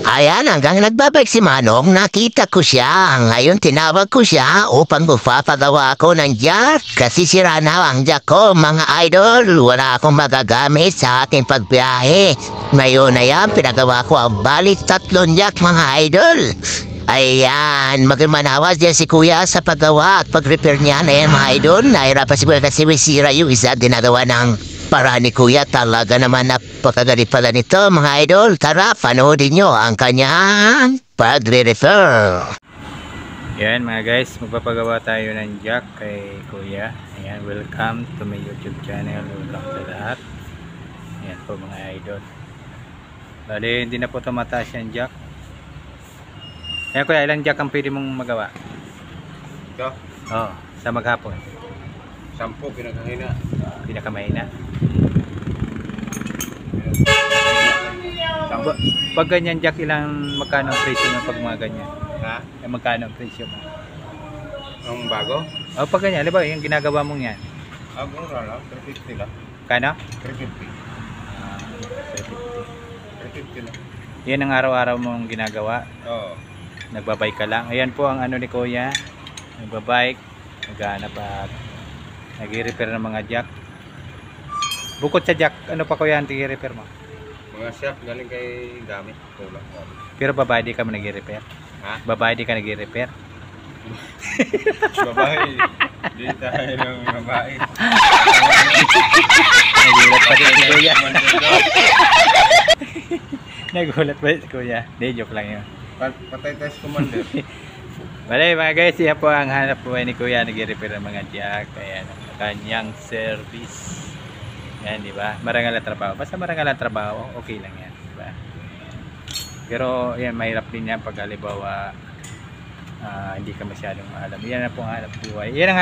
Ayan, hanggang nagbabalik si Manong, nakita ko siya. Ngayon tinawag ko siya upang magpapagawa ako ng jack. Kasi sira na ang jack ko, mga idol. Wala akong magagamit sa ating pagbiyahe. Ngayon na yan, pinagawa ko ang balik 3 jack, mga idol. Ayan, magmanawas din si Kuya sa paggawa at pag-repair niya. Ayan, mga idol, nahirapan si Kuya kasi may sira yung isa. Ginagawa ng para ni Kuya. Talaga naman napakagaling pala nito, mga idol. Tara, panoodin nyo ang kanyang pagre-refer. Yan mga guys, magpapagawa tayo ng jack kay Kuya. Ayan, welcome to my YouTube channel. Welcome sa lahat. Ayan po mga idol. Bali, hindi na po tumataas yung jack. Ayan Kuya, ilang jack ang pwede mong magawa? Ito? Oo, sa maghapon. 10 pinakahina. Pinakamahina. Pag ganyan jack, ilang magkano ang presyo mo pag mga ganyan? Ha? Magkano ang presyo mo? Ang bago? O pag ganyan, alam ba yung ginagawa mong yan? Mura lang. 350 lang. Kano? 350. 350 lang. Yan ang araw-araw mong ginagawa. Oo. Nagbabike ka lang. Ayan po ang ano ni Kuya. Nagbabike, naghahanap at nag-i-repair ng mga jack. Bukod sa jack, ano pa Kuya ang i-repair mo? Mga shock galing kay gamit. Kulang. Pero babae di ka man nag-i-repair? Ha? Babae di ka nag-i-repair? Babae. Di tayo ng babae. Nagulat pa din si Kuya. Nagulat pa si Kuya. Hindi, joke lang yun. Patay tayo sa commander. Bale mga guys, yan po ang hanap buhay ni Kuya. Nag-i-repair ng mga jack. Ayan, ang kanyang service. Yan, di ba? Marangal ang trabaho. Basta marangal ang trabaho, okay lang yan, di ba? Pero yan, mahirap din yan pag halimbawa hindi ka masyadong alam. Yan na po ang hanap buhay. Yan ang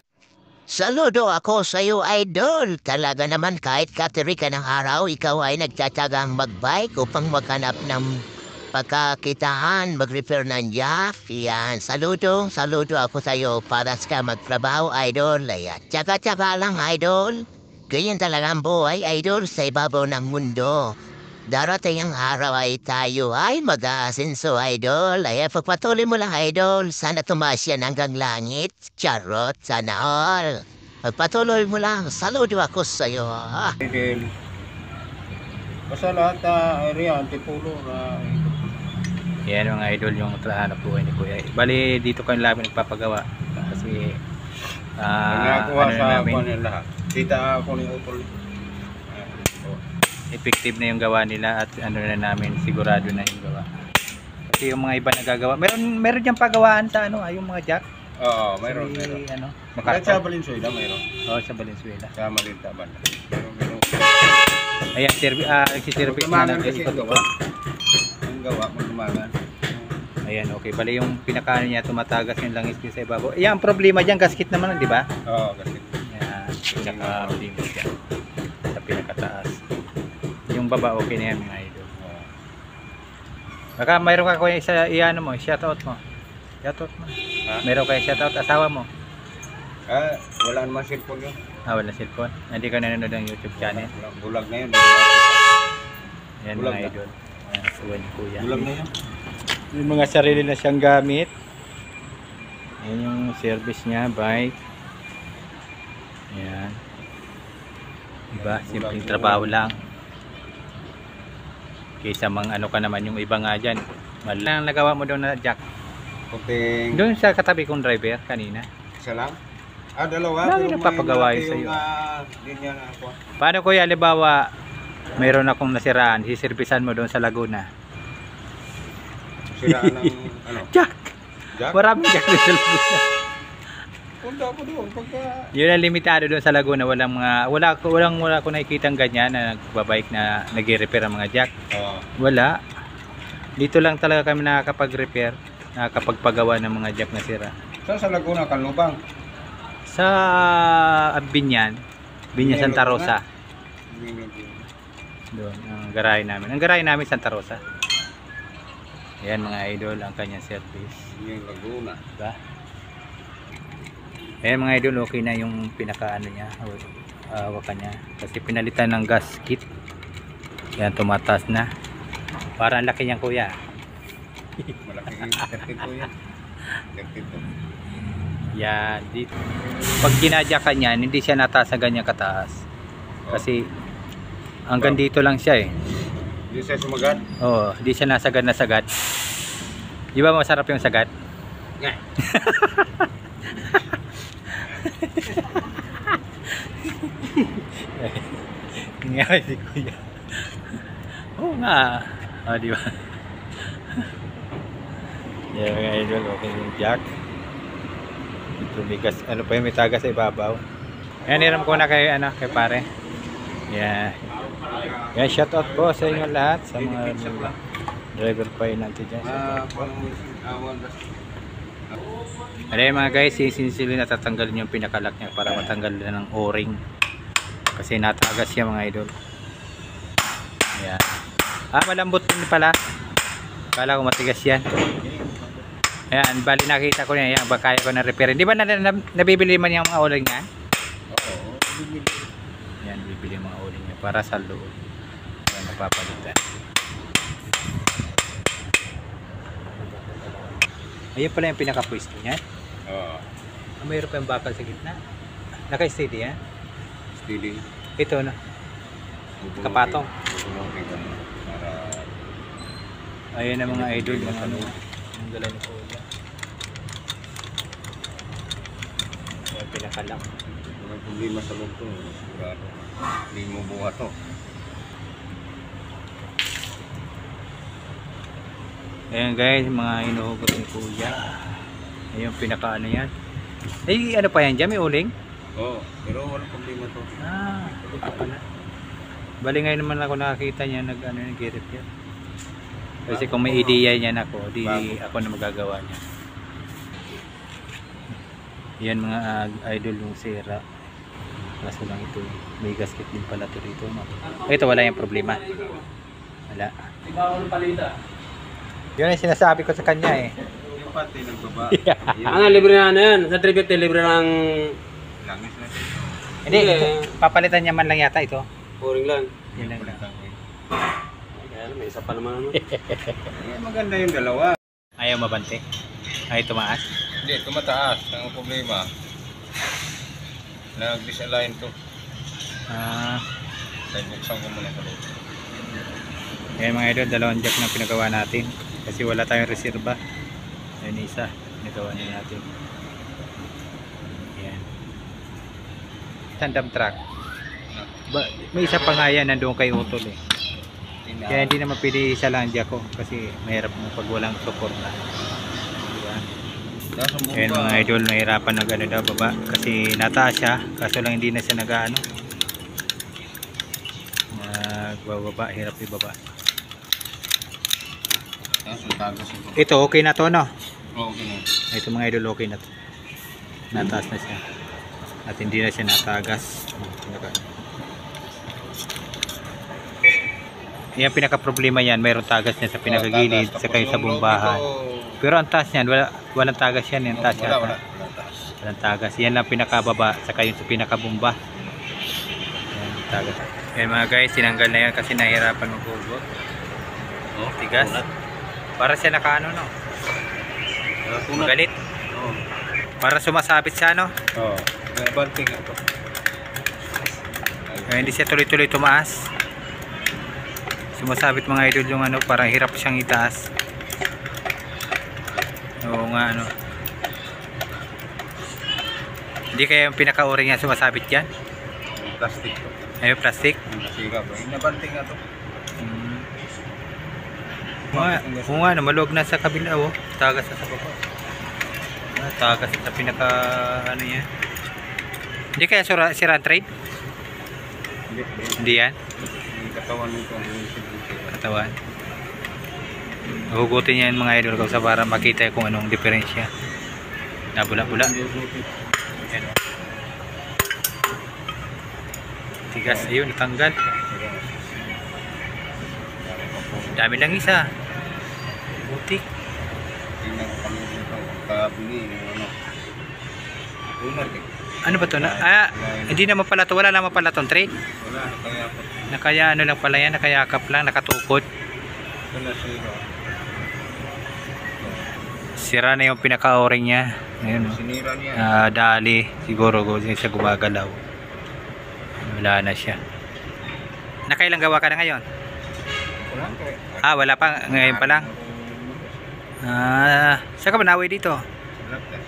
Saludo ako sa iyo, idol. Talaga naman kahit katiri ka ng araw, ikaw ay nagtsatsagang magbike upang maghanap ng pagkakitaan, mag-repair ng jack. Yan, saludo ako sa iyo para sa magtrabaho, idol. Ayan, tsaka lang, idol. Ganyan talaga ang buhay, idol, sa ibabaw ng mundo. Darating ang araw ay tayo ay mag-aasenso, idol. Ay, pagpatuloy mo lang, idol. Sana tumaas yan hanggang langit. Charot, sana all. Pagpatuloy mo lang, saludo ako sa iyo. Idol. Basta lahat area, antipulo na... yan mga idol yung hanap buhay ni Kuya. Bali dito kayo labi nagpapagawa kasi nagakuha ano sa namin, kunin lahat. Kita ako ni utol. effective na yung gawa nila at ano na namin, sigurado na yung gawa. Kasi yung mga iba nagagawa, meron diyang pagawaan sa ano, yung mga jack. Oo, mayroon. Ano, Kahit sa Valenzuela mayroon. Oo, sa Valenzuela. Sa Malinta banda. Meron. Ayan, nagsiservice na Magtumangan kasi ang gawa. ito. Ang gawa, magtumangan. Ayan, okay. Bali yung pinakaano niya, tumatagas yung langis din sa ibabaw. Ayan, ang problema dyan, gasket naman, di ba? Oo, kasi. Ayan, pinaka-limit yan. Sa pinakataas. Yung baba, okay na yan, mga idol. Baka mayroon ka kuya isa, iano mo, shoutout mo. Shoutout mo. Ha? Mayroon kayo shoutout asawa mo. Wala naman cellphone yun. Wala cellphone. Hindi ka nanonood ng YouTube channel. Bulag na yun. Yan Bulag mga na. idol. Ayan, suwan ni Kuya. Bulag na yun. Yung mga sarili na siyang gamit. Ayan yung service niya, bike. Ayan. Diba? Simpleng trabaho lang. Kaysa mga ano ka naman yung iba nga dyan. Malang nagawa mo doon na jack. Puting Doon sa katabi kong driver kanina. isa lang. Dalawa. Dami Pero nagpapagawa may yun sa'yo. linya na ako. Paano kuya, halimbawa mayroon akong nasiraan, siservisan mo doon sa Laguna. Siraan ng ano? Jack! Jack? Maraming jack doon sa Laguna. Punta ako doon. Pagka... Yun ang limitado doon sa Laguna. Wala ko nakikitang ganyan na nagbabike na nag-repair ang mga jack. Wala. Dito lang talaga kami nakakapag-repair, nakakapagpagawa ng mga jack na sira. Saan sa Laguna, Kanlubang? Sa Binyan Santa Rosa. Doon, ang garahe namin. Ang garahe namin Santa Rosa. Ayan mga idol, ang kanyang service. Yung Laguna. Diba? Ayan mga idol, okay na yung pinakaano niya, hawakan niya. Kasi pinalitan ng gasket. Ayan, tumataas na. Parang laki niyang kuya. Malaki yung 32 yan. 32. Yan. Pag ginadyakan yan, hindi siya nataas na ganyan kataas. Kasi hanggang dito lang siya eh. Hindi siya sumagat? Oo, hindi siya nasagad na sagad. Di ba masarap yung sagad? Nga. Nga si Kuya. Oo nga. O, di ba? Yan mga idol, okay yung jack. Tumigas, ano pa yung may tagas sa ibabaw. Yan, hiram ko na kay, kay pare. Yan. Yan, shout out po sa inyo lahat. Sa mga driver pa yun natin dyan. Ayan mga guys, sisinsilin na tatanggalin yung pinakalock niya para matanggal na ng o-ring. Kasi natagas siya mga idol. Ayan. Malambot din pala. Kala ko matigas yan. Ayan, bali nakita ko niya. Ayan, kaya ko na repair. Di ba nabibili man yung mga o-ring niya? Oo, bibili. Ayan, bibili yung mga o-ring niya para sa loob. Ayan, napapalitan. Ayan pala yung pinaka-pwesto niya. Oo. Mayroon pa yung bakal sa gitna. Naka-steady yan. Steady. Ito na. Kapatong. Ayan ang mga idol. Yung ano. Yung gala ni Kuya. Ayan pinaka-lock. May problema sa loob to. Sigurado. Hindi mo buhat to. Ayan guys, mga inuhugot ni Kuya. Ayan pinaka ano yan. Ay, ano pa yan dyan? May uling? Oo, pero walang problema to. Ito pala. Bali ngayon naman ako nakakita niya nag-girip yan. Kasi kung may ideya niyan ako, di ako na magagawa niya. Yan mga idol yung sira. Kaso lang ito, may gasket din pala ito rito. No? Ito wala yung problema. Wala. Yun ang sinasabi ko sa kanya eh. Yung pati nagbaba. Ano, libre na yan. Sa tribute, libre ng... Langis na. Hindi, papalitan niya man lang yata ito. Boring lang. Yan lang. Kaya may isa pa naman. Maganda yung dalawa. Ayaw mabante. Ay tumaas. Hindi, tumataas. Ang problema, nag-disalign to. Kaya buksan ko muna sa loob. Ayan mga idol, dalawang jack na pinagawa natin. Kasi wala tayong reserva. Ayan isa, pinagawa na natin. Ayan. Tandem truck. May isa pa nga yan, nandun kay Utol eh. Kaya hindi naman pwede isa lang jack ko. Kasi mahirap mo pag walang support na. Diba? Ayan mga idol, nahirapan nag ano daw baba. Kasi nataas siya, kaso lang hindi na siya nag-ano. Nagbababa, hirap ibaba. Ito okay na to no? Okay na. Ito mga idol okay na to. Nataas na siya. At hindi na siya natagas. Yan pinaka problema yan, mayroong tagas niya sa pinakagilid, sa kayo sa bombahan. Pero ang taas niyan, walang tagas yan, yung taas yan. Walang tagas. Yan lang pinakababa, sa kayo sa pinakabomba. Yan, tagas. Yan mga guys, tinanggal na yan kasi nahirapan mag-ugot. Oh, tigas. Para siya nakaano no. Magalit. Oo. Para sumasabit siya no. Oo. Banting ito. Hindi siya tuloy-tuloy tumaas. Sumasabit mga idol yung ano, parang hirap siyang itaas. Oo nga ano. Hindi kaya yung pinaka-o-ring niya sumasabit yan? Plastic to. Ayun, plastic. Nasira ba? Nabanting nga to. Oo nga, maluwag na sa kabila oh. Tagas na sa baba. Tagas sa pinaka ano yan. Hindi kaya sira trade? Hindi yan? Yung katawan nito. Katawan. Hugutin niya yung mga idol ko sa para makita kung anong diferensya. Nabula-bula. Ayan. Tigas, ayun, natanggal. Dami lang isa. Butik. Tingnan ko kami dito. Pagkabili, ano. Tunar eh. Ano ba ito? Hindi naman pala ito. Wala naman pala itong trade. Wala, kaya po. Nakaya ano lang pala yan. Nakayakap lang. Nakatukod. Wala sila. Sira na yung pinaka-o-ring niya. Ayun. Sinira niya. Dali. Siguro siya gumagalaw. Wala na siya. Nakailang gawa ka na ngayon? Wala kayo. Wala pa. Ngayon pa lang. Saan ka ba naway dito? Wala ka.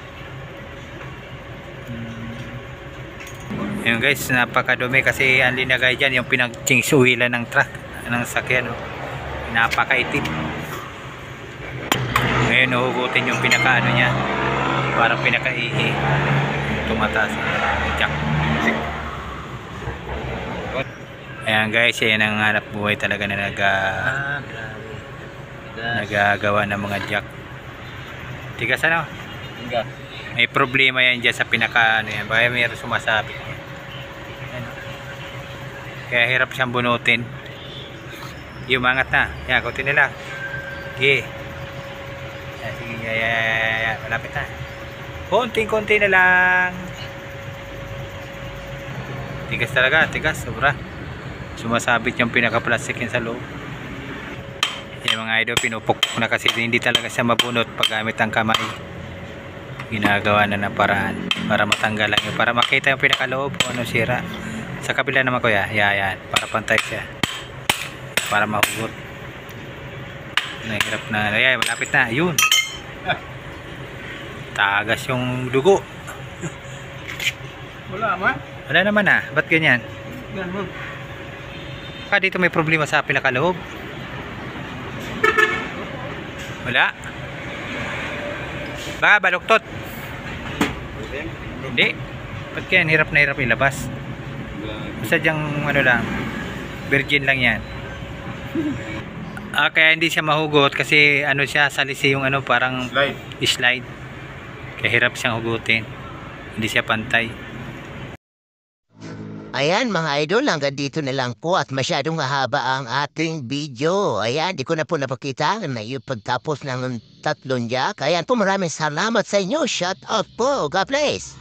Ayun guys, napakadumi kasi ang linagay dyan yung pinag-chingsuwilan ng truck ng sakyan. Napakaitim. Ngayon nahugutin yung pinaka-ano niya. Parang pinaka-ihi. Tumataas yung jack. Ayan guys, yan ang hanap buhay talaga na nagagawa ng mga jack. Tigas ano? Hingga. May problema yan dyan sa pinaka-ano yan. Baka mayroon sumasabit. Ayan. Kaya hirap siyang bunutin. Umangat na. Yan, kunti nila. Okay. Sige, malapit na. Konting-konti na lang. Tigas talaga, tigas, sobra. Sumasabit yung pinaka-plastic yan sa loob. Yung mga idol, pinupukpok na kasi hindi talaga siya mabunot pag gamit ang kamay. Ginagawa na ng paraan para matanggal lang yun, para makita yung pinaka-loob kung ano sira. Sa kabila naman kuya, yan, para pantay siya. Para mahugot. Nahirap na, ayan, malapit na, yun. Tagas yung dugo. Wala man. Wala naman ba't ganyan? Yan mo. Dito may problema sa pinakaloob. Wala. Baka baluktot. Hindi. Ba't kaya hirap na hirap ilabas? Sadyang ano lang, virgin lang yan. Kaya hindi siya mahugot kasi ano siya, salisi yung ano, parang slide. Kaya hirap siyang hugutin. Hindi siya pantay. Ayan mga idol, hanggang dito na lang po at masyadong haba ang ating video. Ayan, di ko na po napakita na yung pagtapos ng tatlong jack. Ayan po, maraming salamat sa inyo. Shout out po. God bless.